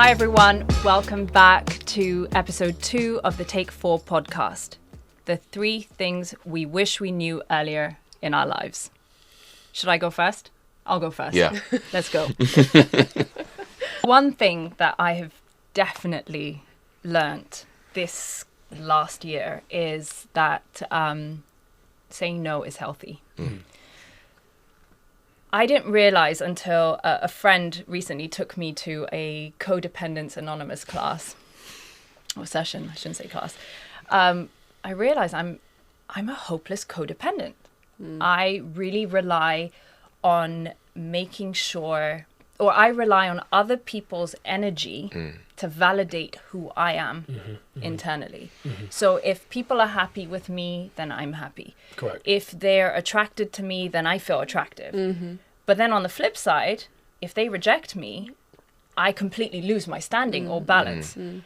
Hi everyone, welcome back to episode 2 of the Take 4 podcast. The 3 things we wish we knew earlier in our lives. Should I go first? I'll go first. Yeah. Let's go. One thing that I have definitely learnt this last year is that saying no is healthy. Mm. I didn't realize until a friend recently took me to a Codependence Anonymous class or session. I shouldn't say class. I realized I'm a hopeless codependent. I really rely on making sure, or I rely on other people's energy to validate who I am internally. So if people are happy with me, then I'm happy. Correct. If they're attracted to me, then I feel attractive. But then on the flip side, if they reject me, I completely lose my standing or balance. And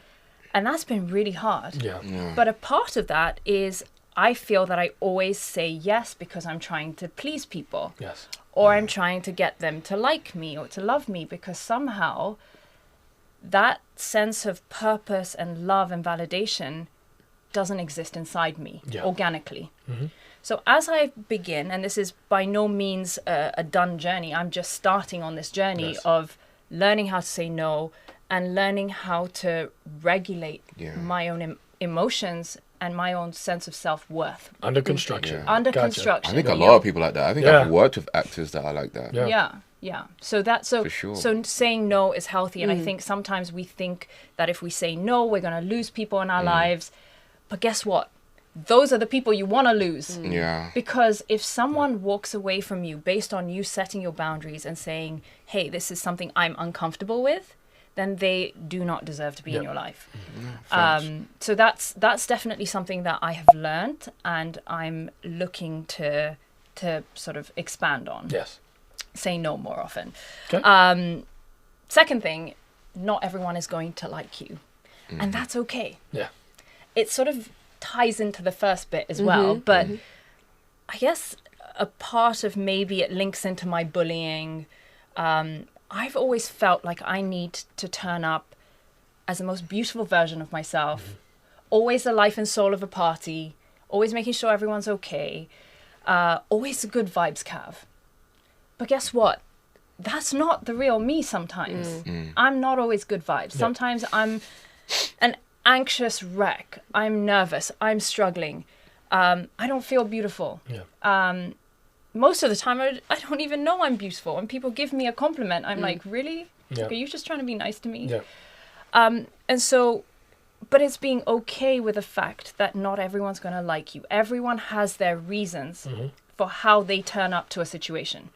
that's been really hard. Yeah. But a part of that is I feel that I always say yes because I'm trying to please people. Yes. Or I'm trying to get them to like me or to love me, because somehow that sense of purpose and love and validation doesn't exist inside me organically. So as I begin, and this is by no means a done journey, I'm just starting on this journey of learning how to say no and learning how to regulate my own emotions and my own sense of self-worth. Under construction. Yeah. Under construction. I think a lot of people like that. I think I've worked with actors that are like that. Yeah. So For sure. So saying no is healthy, and I think sometimes we think that if we say no, we're going to lose people in our lives. But guess what? Those are the people you want to lose. Yeah. Because if someone walks away from you based on you setting your boundaries and saying, "Hey, this is something I'm uncomfortable with," then they do not deserve to be in your life. So that's definitely something that I have learned, and I'm looking to sort of expand on. Yes. Say no more often. Okay. Second thing, not everyone is going to like you, and that's okay. Yeah. It sort of ties into the first bit as well, but I guess a part of maybe it links into my bullying. I've always felt like I need to turn up as the most beautiful version of myself, always the life and soul of a party, always making sure everyone's okay, always a good vibes Cav. But guess what? That's not the real me sometimes. I'm not always good vibes. Sometimes I'm an anxious wreck. I'm nervous. I'm struggling. I don't feel beautiful. Yeah. Most of the time, I don't even know I'm beautiful. When people give me a compliment, I'm like, really? Yeah. Are you just trying to be nice to me? Yeah. And so, but it's being okay with the fact that not everyone's going to like you. Everyone has their reasons for how they turn up to a situation.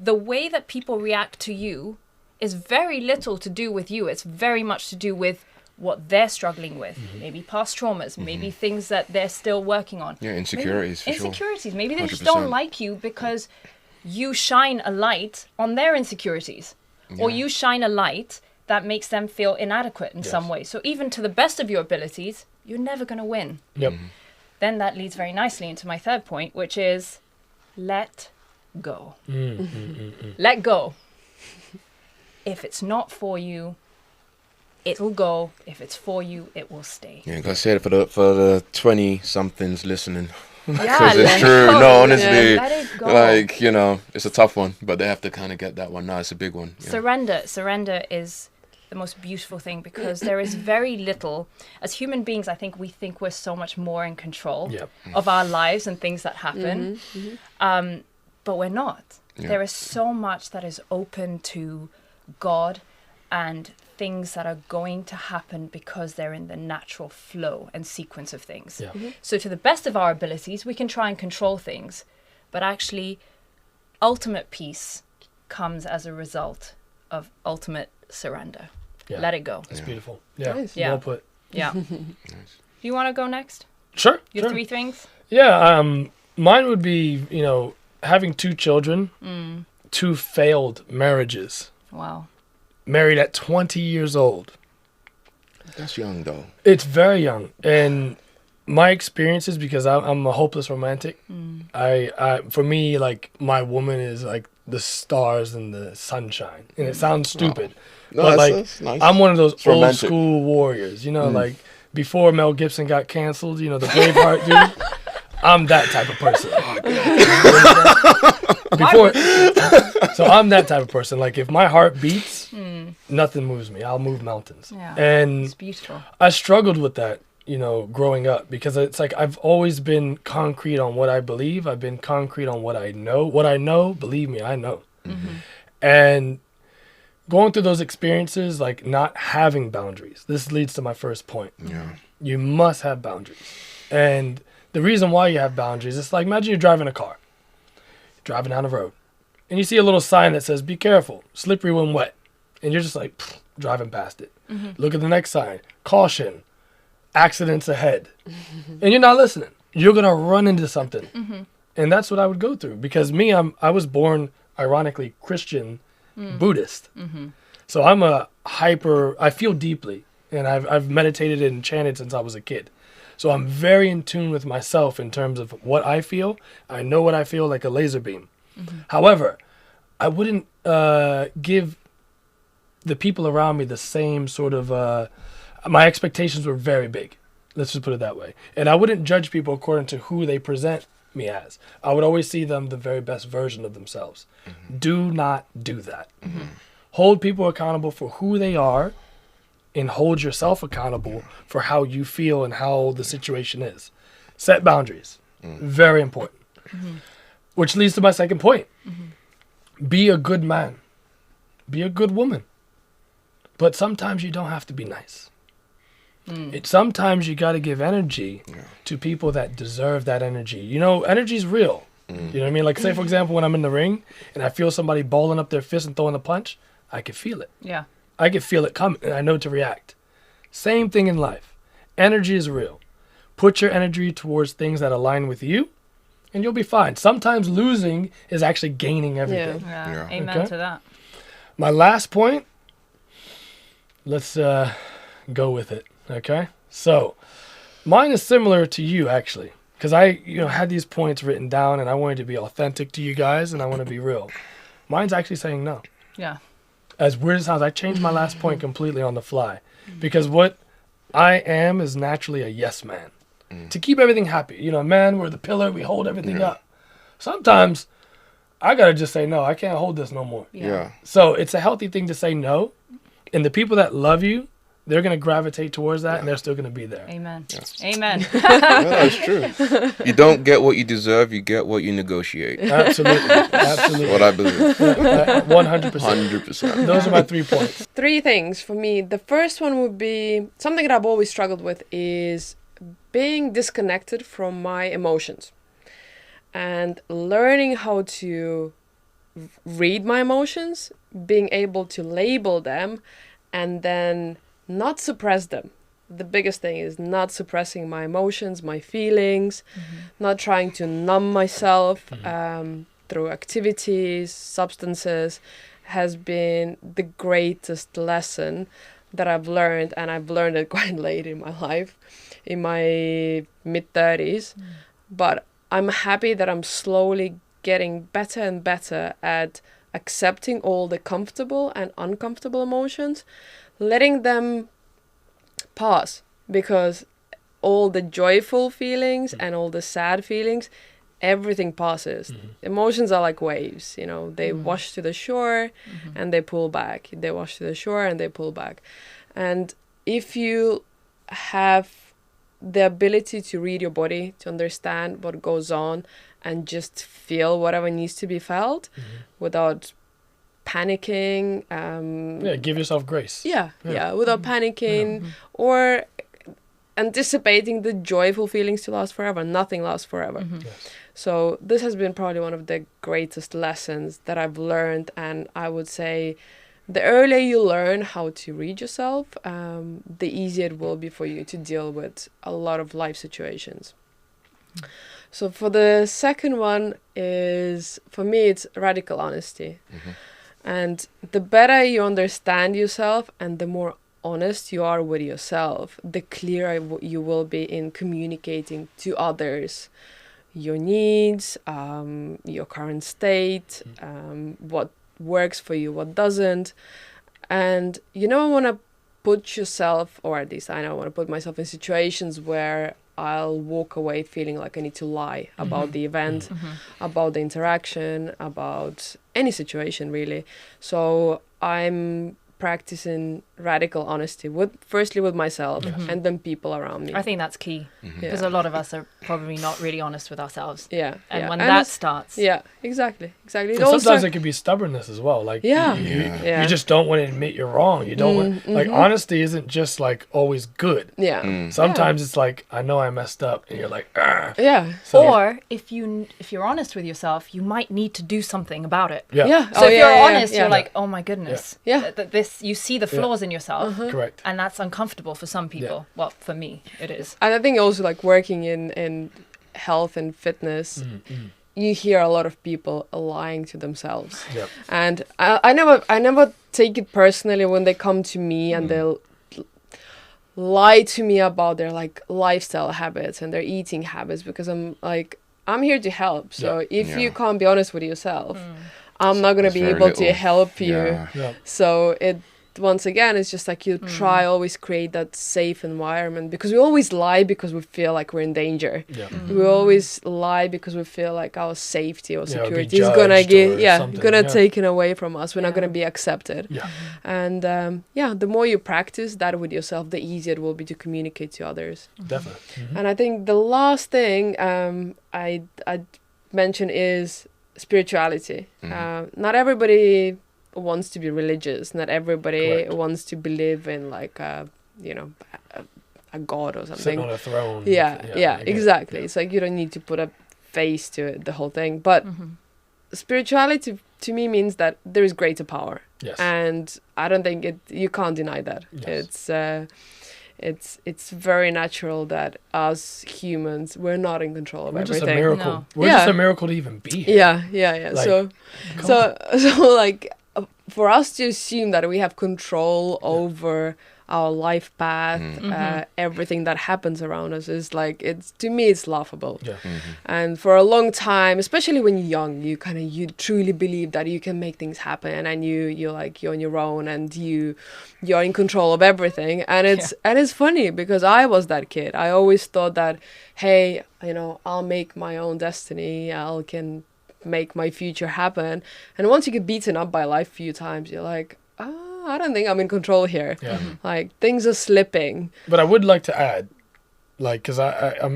The way that people react to you is very little to do with you. It's very much to do with what they're struggling with, maybe past traumas, maybe things that they're still working on. Yeah, insecurities, for sure. Insecurities. Maybe they just 100%. don't like you because you shine a light on their insecurities, or you shine a light that makes them feel inadequate in some way. So even to the best of your abilities, you're never going to win. Yep. Then that leads very nicely into my third point, which is let go. Let go. If it's not for you, it'll go. If it's for you, it will stay. Yeah, gotta say it for the 20-somethings listening. Yeah, Because it's let true. it go. No, honestly, Let it go. like, it's a tough one, but they have to kind of get that one. No, it's a big one. Yeah. Surrender is the most beautiful thing, because there is very little. As human beings, I think we think we're so much more in control of our lives and things that happen. But we're not. Yeah. There is so much that is open to God and things that are going to happen because they're in the natural flow and sequence of things. Yeah. So to the best of our abilities, we can try and control things, but actually ultimate peace comes as a result of ultimate surrender. Yeah. Let it go. That's beautiful. Yeah. Nice. Yeah. Well put. Yeah. Nice. Do you want to go next? Sure. Your sure. 3 things? Yeah. Mine would be, having 2 children, 2 failed marriages, Wow. married at 20 years old. That's young, though. It's very young. And my experiences, because I'm a hopeless romantic, I for me, like, my woman is like the stars and the sunshine. And it sounds stupid. No, but that's nice. I'm one of those It's old romantic. school warriors, like before Mel Gibson got canceled, the Braveheart dude. I'm that type of person. So I'm that type of person. Like if my heart beats, nothing moves me. I'll move mountains. Yeah. And It's beautiful. I struggled with that, growing up, because it's like I've always been concrete on what I believe. I've been concrete on what I know. What I know, believe me, I know. And going through those experiences, like not having boundaries, this leads to my first point. Yeah. You must have boundaries. And the reason why you have boundaries, it's like imagine you're driving a car, driving down the road, and you see a little sign that says, be careful, slippery when wet. And you're just like driving past it. Look at the next sign, caution, accidents ahead. And you're not listening. You're going to run into something. And that's what I would go through because I was born, ironically, Christian Buddhist. So I'm I feel deeply, and I've meditated and chanted since I was a kid. So I'm very in tune with myself in terms of what I feel. I know what I feel like a laser beam. However, I wouldn't give the people around me the same sort of, my expectations were very big. Let's just put it that way. And I wouldn't judge people according to who they present me as. I would always see them the very best version of themselves. Do not do that. Hold people accountable for who they are and hold yourself accountable for how you feel and how the situation is. Set boundaries. Very important. Which leads to my second point. Be a good man. Be a good woman. But sometimes you don't have to be nice. Sometimes you got to give energy to people that deserve that energy. Energy's real. You know what I mean? Like, say, for example, when I'm in the ring and I feel somebody balling up their fist and throwing a punch, I can feel it. Yeah. I can feel it coming and I know to react. Same thing in life. Energy is real. Put your energy towards things that align with you and you'll be fine. Sometimes losing is actually gaining everything. Yeah. Yeah. Amen Okay. to that. My last point, let's go with it, okay? So, mine is similar to you, actually, because I had these points written down, and I wanted to be authentic to you guys, and I want to be real. Mine's actually saying no. Yeah. As weird as it sounds, I changed my last point completely on the fly, because what I am is naturally a yes man. To keep everything happy. Man, we're the pillar, we hold everything up. Sometimes, I got to just say, no, I can't hold this no more. Yeah. So it's a healthy thing to say no. And the people that love you, they're going to gravitate towards that and they're still going to be there. Amen. Yes. Amen. Yeah, that's true. You don't get what you deserve, you get what you negotiate. Absolutely. Absolutely. What I believe. 100%. 100%. Those are my 3 points. 3 things for me. The first one would be something that I've always struggled with is being disconnected from my emotions and learning how to read my emotions, being able to label them and then not suppress them. The biggest thing is not suppressing my emotions, my feelings, not trying to numb myself through activities, substances, has been the greatest lesson that I've learned, and I've learned it quite late in my life, in my mid-30s. But I'm happy that I'm slowly getting better and better at accepting all the comfortable and uncomfortable emotions, letting them pass, because all the joyful feelings and all the sad feelings, everything passes. Emotions are like waves, they wash to the shore and they pull back. They wash to the shore and they pull back. And if you have the ability to read your body, to understand what goes on and just feel whatever needs to be felt without panicking. Give yourself grace. Without panicking or anticipating the joyful feelings to last forever. Nothing lasts forever. Yes. So this has been probably one of the greatest lessons that I've learned, and I would say the earlier you learn how to read yourself, the easier it will be for you to deal with a lot of life situations. So for the second one is, for me, it's radical honesty. And the better you understand yourself and the more honest you are with yourself, the clearer you will be in communicating to others your needs, your current state, what works for you, what doesn't. And you never want to put yourself, or at least I never want to put myself in situations where I'll walk away feeling like I need to lie about the event, about the interaction, about any situation really. So I'm practicing radical honesty firstly with myself and then people around me. I think that's key because Yeah. a lot of us are probably not really honest with ourselves. Yeah. And yeah. when And that it's- starts, Yeah, exactly. It And also, sometimes it can be stubbornness as well. Like Yeah. you just don't want to admit you're wrong. You don't want like honesty isn't just like always good. yeah. Sometimes it's like I know I messed up, and you're like, ah. Yeah. So, or if you're honest with yourself, you might need to do something about it. yeah, Yeah. So if yeah, you're yeah, honest, yeah. you're like, oh my goodness. Yeah. This you see the flaws in yourself, correct. and that's uncomfortable for some people. Well, for me, it is. And I think also like working in health and fitness, you hear a lot of people lying to themselves. Yep. And I never take it personally when they come to me and they'll lie to me about their like lifestyle habits and their eating habits, because I'm here to help. So if Yeah. you can't be honest with yourself, I'm not going to There's be very able to little- help you. Yeah. Yeah. So once again, it's just like you try always create that safe environment, because we always lie because we feel like we're in danger. Yeah. We always lie because we feel like our safety or Yeah, or be security is gonna judged or something, gonna yeah. taken away from us. We're not Yeah. gonna be accepted. Yeah. And the more you practice that with yourself, the easier it will be to communicate to others. Definitely. And I think the last thing I'd mention is spirituality. Not everybody wants to be religious. Not everybody Correct. wants to believe in like a god or Sitting something. on a throne. Yeah, I get it. exactly. Yeah. It's like you don't need to put a face to it, the whole thing. But spirituality to me means that there is greater power, Yes. and I don't think you can't deny that. Yes. It's very natural that us humans, we're not in control of We're just a everything. miracle. No. We're just Yeah. a miracle to even be here. Yeah. Like, so Come so like for us to assume that we have control over our life path, everything that happens around us is like, to me it's laughable. Yeah. And for a long time, especially when you're young, you truly believe that you can make things happen, and you're on your own, and you're in control of everything. And it's funny because I was that kid. I always thought that, hey, I'll make my own destiny. I can make my future happen. And once you get beaten up by life a few times, you're like, I don't think I'm in control here. Yeah. Like things are slipping. But I would like to add, like, because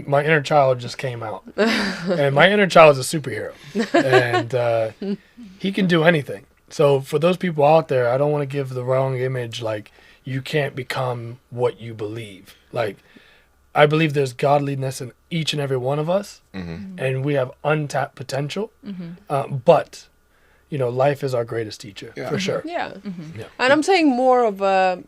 my inner child just came out, and my inner child is a superhero, and he can do anything. So for those people out there, I don't want to give the wrong image. Like, you can't become what you believe. Like, I believe there's godliness in each and every one of us, and we have untapped potential. But life is our greatest teacher, for sure. Yeah. Yeah. And I'm saying more of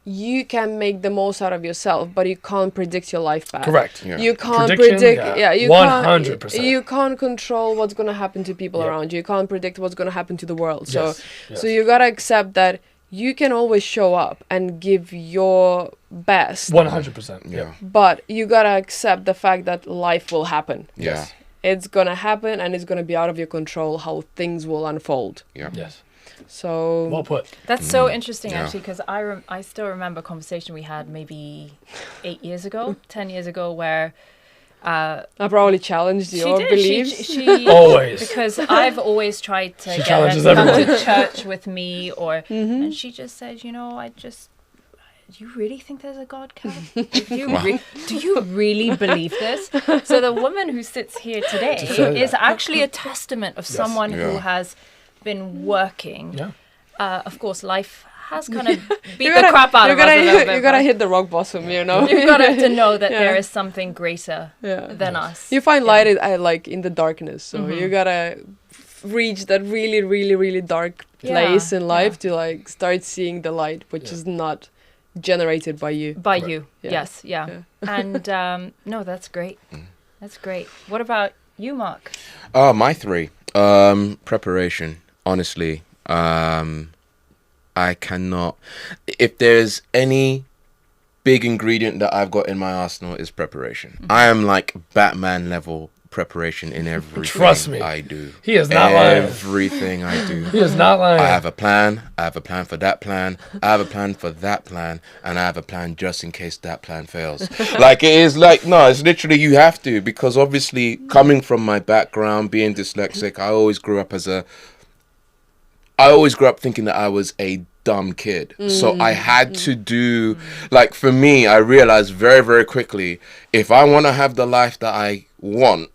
you can make the most out of yourself, but you can't predict your life path. Correct. Yeah. You can't Prediction, predict. yeah. You 100%. can't. You can't control what's gonna happen to people Yeah. around you. You can't predict what's gonna happen to the world. So, Yes. so you gotta accept that you can always show up and give your best, 100%. Yeah. but you gotta accept the fact that life will happen. Yeah. It's gonna happen, and it's gonna be out of your control how things will unfold. Yeah. Yes. So Well put. That's so interesting, Yeah. actually, because I still remember a conversation we had maybe 8 years ago, 10 years ago, where I probably challenged she your did. She, She Always. because I've always tried to She get her challenges to come to everyone. church with me, and she just said, do you really think there's a God, Kat? Do you really believe this? So the woman who sits here today To say is that. actually a testament of someone who Yeah. has been working. Yeah. Of course, life has kind of beat You the gotta- crap out of us a little bit. you gotta but hit the rock bottom, you know. You've got to know that Yeah. there is something greater Yeah. than us. You find Yeah. light like in the darkness, so you gotta reach that really, really, really dark place in life to like start seeing the light, which is not generated by you. By Correct. you, Yeah. yes, yeah. And no, that's great. That's great. What about you, Mark? My three. Preparation. Honestly, I cannot. If there's any big ingredient that I've got in my arsenal, is preparation. I am like Batman level preparation in everything Trust me. I do. He is not lying. Everything I do. He is not lying. I have a plan. I have a plan for that plan. I have a plan for that plan. And I have a plan just in case that plan fails. Like, it is like, no, it's literally you have to. Because obviously, coming from my background, being dyslexic, I always grew up thinking that I was a dumb kid. So I had to do, like, for me, I realized very, very quickly, if I want to have the life that I want,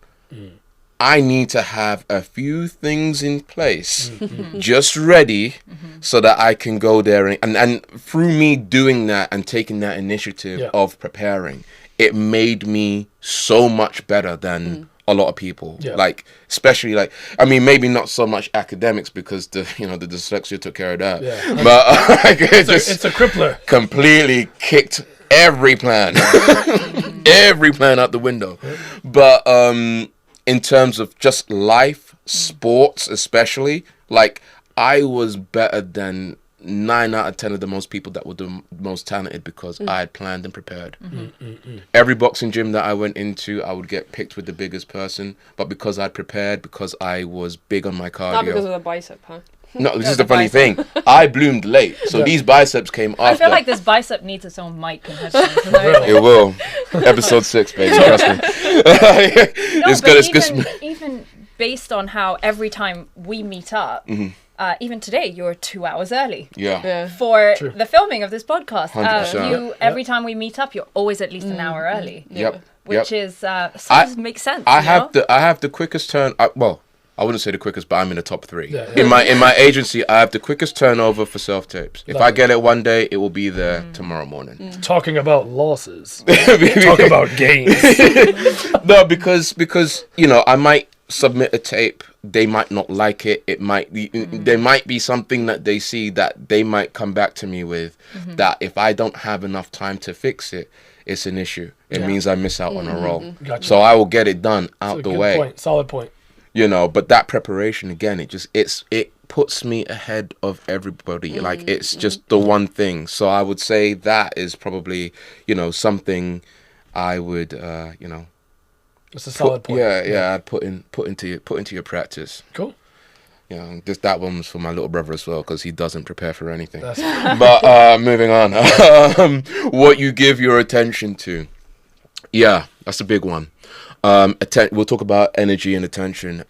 I need to have a few things in place just ready so that I can go there. And through me doing that and taking that initiative of preparing, it made me so much better than a lot of people. Like, especially, like, I mean, maybe not so much academics because the dyslexia took care of that. But like, it's a crippler. Completely kicked every plan. Every plan out the window. But in terms of just life, sports especially, like, I was better than 9 out of 10 of the most people that were the most talented because I had planned and prepared. Every boxing gym that I went into, I would get picked with the biggest person, but because I'd prepared, because I was big on my cardio. Not because of the bicep, huh? No, this is the funny thing. I bloomed late, so these biceps came after. I feel like this bicep needs its own mic and headphones. It will. Episode 6, baby. Trust me. It's good. It's good. Even based on how every time we meet up, even today you're 2 hours early. For the filming of this podcast. 100%. Every time we meet up, you're always at least an hour early. Which is makes sense. I have the quickest turn. I wouldn't say the quickest, but I'm in the top 3. In my agency, I have the quickest turnover for self tapes. If I get it one day, it will be there tomorrow morning. Talking about losses. Talk about gains. No, because I might submit a tape. They might not like it. It might be there might be something that they see that they might come back to me with. That if I don't have enough time to fix it, it's an issue. It means I miss out on a role. Gotcha. So I will get it done out the way. Point. Solid point. But that preparation again, it puts me ahead of everybody. Like, it's just the one thing. So I would say that is probably, something I would, It's a solid point. I'd put into your practice. Cool. Just that one was for my little brother as well because he doesn't prepare for anything. But moving on, what you give your attention to. Yeah, that's a big one. We'll talk about energy and attention.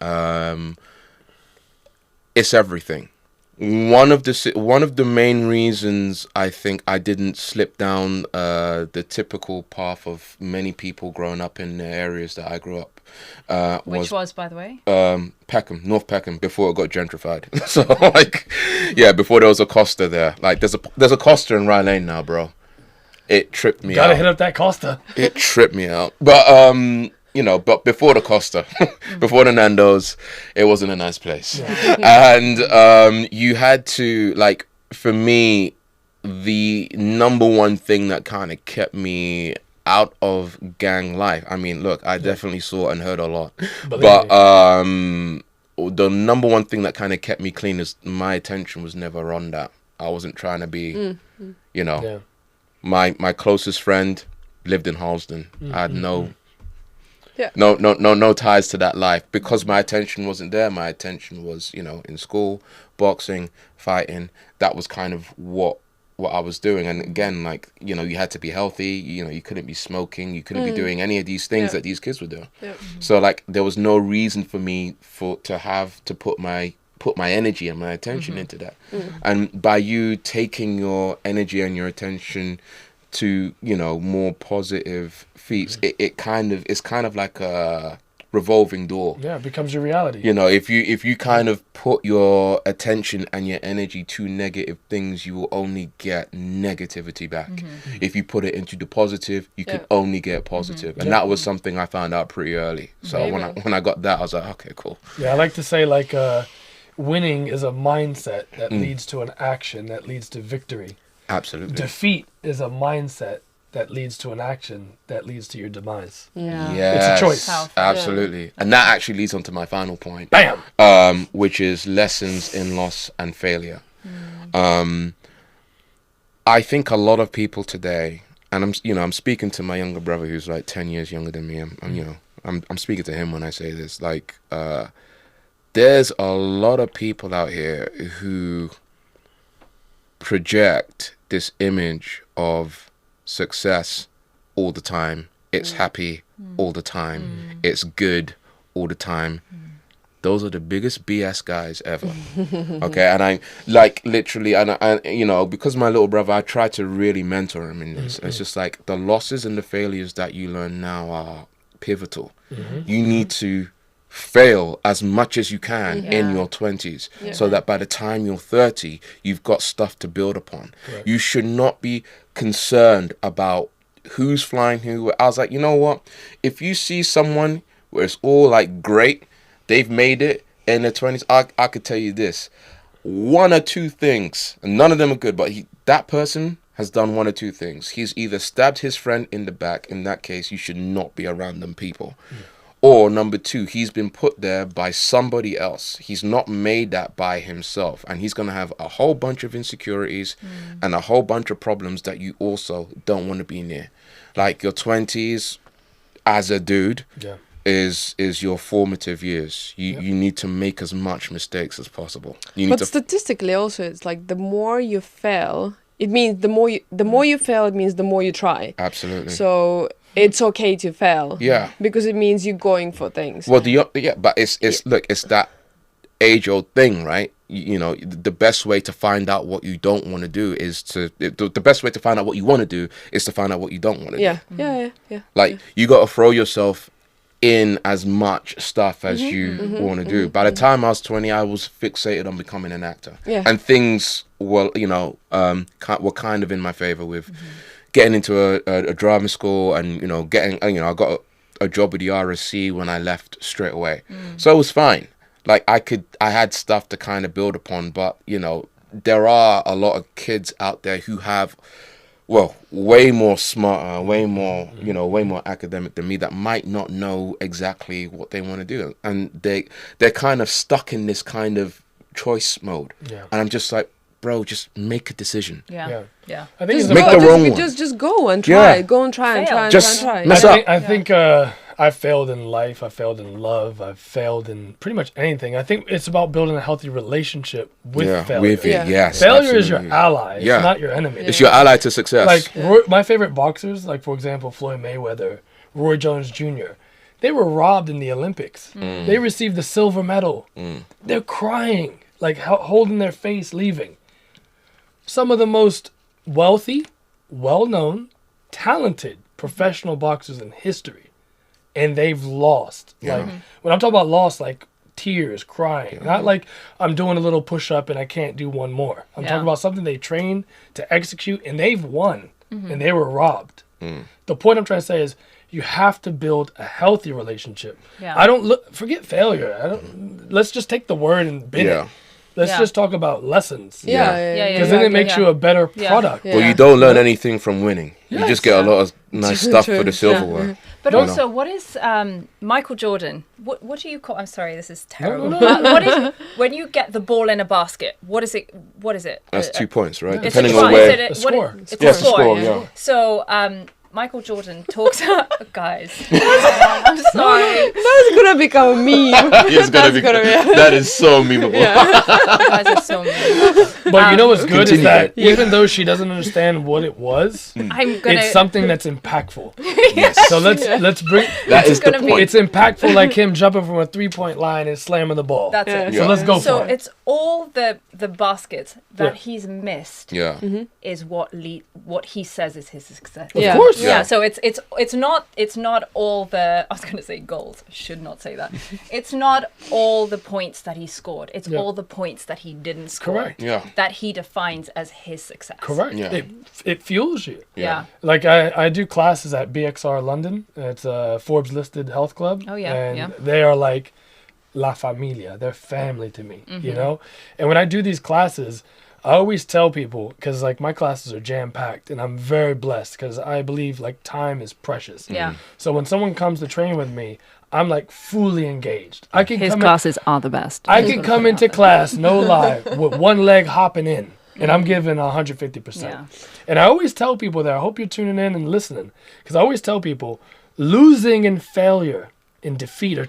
It's everything. One of the main reasons I think I didn't slip down the typical path of many people growing up in the areas that I grew up. Which was, by the way? Peckham, North Peckham, before it got gentrified. So, before there was a Costa there. Like, there's a Costa in Rye Lane now, bro. It tripped me out. Gotta hit up that Costa. It tripped me out. But, but before the Costa, before the Nando's, it wasn't a nice place. And you had to, like, for me, the number one thing that kind of kept me out of gang life. I mean, look, I definitely saw and heard a lot. But the number one thing that kind of kept me clean is my attention was never on that. I wasn't trying to be, My closest friend lived in Harlesden. I had no ties to that life because my attention wasn't there. My attention was, in school, boxing, fighting. That was kind of what I was doing. And again, like, you had to be healthy. You couldn't be smoking. You couldn't be doing any of these things that these kids were doing. So, like, there was no reason for me to put my energy and my attention into that. And by you taking your energy and your attention to more positive feats, it's kind of like a revolving door. It becomes your reality. If you kind of put your attention and your energy to negative things, you will only get negativity back. If you put it into the positive, you can only get positive. And that was something I found out pretty early. So when I got that, I was like, okay, cool. I like to say, like, winning is a mindset that leads to an action that leads to victory. Absolutely. Defeat is a mindset that leads to an action that leads to your demise. Yes, it's a choice. Absolutely. And that actually leads on to my final point. Bam! Which is lessons in loss and failure. I think a lot of people today, and I'm speaking to my younger brother who's like 10 years younger than me. I'm speaking to him when I say this. Like, there's a lot of people out here who project this image of success all the time. It's happy all the time. It's good all the time. Those are the biggest BS guys ever. Okay, and I like literally, and I, you know, because my little brother, I try to really mentor him in this. It's just like the losses and the failures that you learn now are pivotal. You need to fail as much as you can in your 20s, so that by the time you're 30, you've got stuff to build upon. Correct. You should not be concerned about who's flying who. I was like, you know what? If you see someone where it's all like great, they've made it in their 20s, I could tell you this. One or two things, and none of them are good, but that person has done one or two things. He's either stabbed his friend in the back. In that case, you should not be around them people. Or number two, he's been put there by somebody else. He's not made that by himself. And he's going to have a whole bunch of insecurities and a whole bunch of problems that you also don't want to be near. Like your 20s as a dude is your formative years. You need to make as much mistakes as possible. You need But to statistically also, it's like the more you fail, it means the more you fail, it means the more you try. absolutely. So it's okay to fail. Yeah. Because it means you're going for things. Well, but it's look, it's that age-old thing, right? You know, the best way to find out what you don't want to do is the best way to find out what you want to do is to find out what you don't want to do. Yeah. Like, you got to throw yourself in as much stuff as you want to do. By the time I was 20, I was fixated on becoming an actor. Yeah. And things were, you know, were kind of in my favor with getting into a drama school and, you know, I got a job with the RSC when I left straight away. So it was fine. Like, I had stuff to kind of build upon, but, you know, there are a lot of kids out there who have, well, way more smarter, way more academic than me that might not know exactly what they want to do. And they're kind of stuck in this kind of choice mode. Yeah. And I'm just like, bro, just make a decision. Yeah. I think Just it's Make go, the wrong one. just go and try. Yeah. Go and try and Fail. try and Just try and mess try. up. I think I failed in life. I failed in love. I've failed in pretty much anything. I think it's about building a healthy relationship with failure. With it, Yeah. yes. Failure is your absolutely. ally. It's Yeah. not your enemy. It's your ally to success. Like my favorite boxers, like for example Floyd Mayweather, Roy Jones Jr., they were robbed in the Olympics. They received the silver medal. They're crying, like holding their face, leaving. Some of the most wealthy, well-known, talented professional boxers in history, and they've lost. Yeah. Like when I'm talking about lost, like tears, crying. Not like I'm doing a little push-up and I can't do one more. I'm talking about something they trained to execute, and they've won, and they were robbed. The point I'm trying to say is you have to build a healthy relationship. Yeah. I don't forget failure. Let's just take the word and bin it. Let's just talk about lessons. Yeah. Because then it makes you a better product. Yeah. Well, you don't learn anything from winning. You Yes. just get a lot of nice stuff for the silverware. But You know? also, what is Michael Jordan? What do you call? I'm sorry, this is terrible. no. What is when you get the ball in a basket? What is it? What is it? That's 2 points, right? It's Depending a on score. where. Is it A score. It's Yes, a score. yeah. So Michael Jordan talks. Guys, I'm sorry. That's gonna become a meme. It's gonna be. gonna be- That is so memeable. You guys are so mean. But you know what's good is Continue, that Ed. even though she doesn't understand what it was, I'm gonna. it's something that's impactful. Yes. So let's bring. That is the gonna be- point. It's impactful like him jumping from a 3-point line and slamming the ball. That's it. So let's go So for it. it's all the baskets that Yeah. he's missed Yeah. is what he says is his success. Of Yeah. course. Yeah, so it's not all the, I was going to say goals, I should not say that. It's not all the points that he scored. It's Yeah. all the points that he didn't score. Correct. Yeah. That he defines as his success. Correct. Yeah. It fuels you. Yeah. Like I do classes at BXR London. It's a Forbes listed health club. Oh, yeah, And yeah. they are like La Familia. They're family to me, you know? And when I do these classes, I always tell people, because like my classes are jam packed and I'm very blessed because I believe like time is precious. Yeah. So when someone comes to train with me, I'm like fully engaged. I can His come classes are the best. I can come into class, no lie, with one leg hopping in, and I'm giving 150%. Yeah. And I always tell people that, I hope you're tuning in and listening, because I always tell people, losing and failure and defeat are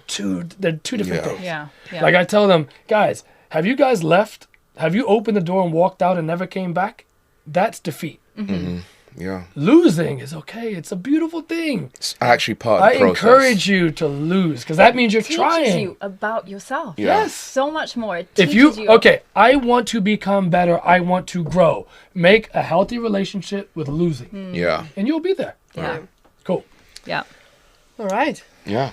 they're two different Yeah. things. Yeah. Yeah. Like I tell them, guys, have you guys left? Have you opened the door and walked out and never came back? That's defeat. Yeah. Losing is okay. It's a beautiful thing. It's actually part of I the process. encourage you to lose because that means you're teaches trying. you about yourself. Yeah. Yes. So much more. It If teaches you okay, I want to become better. I want to grow. Make a healthy relationship with losing, Yeah. and you'll be there. Yeah. Cool. Yeah. All right. Yeah.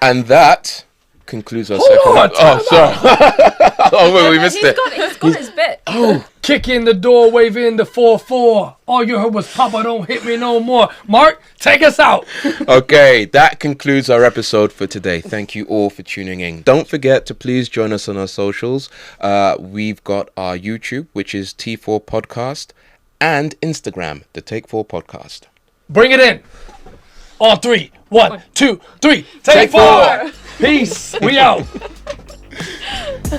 And that concludes our Hold on, second. Oh, sorry. Oh, wait, we missed He's it. got his bit. Kick in the door, wave in the 4-4. All you heard was Papa, don't hit me no more. Mark, take us out. Okay, that concludes our episode for today. Thank you all for tuning in. Don't forget to please join us on our socials. We've got our YouTube, which is T4 Podcast, and Instagram, the Take 4 Podcast. Bring it in. On 3. 1, 2, 3. Take Take 4. four. Peace. We out.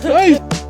Nice.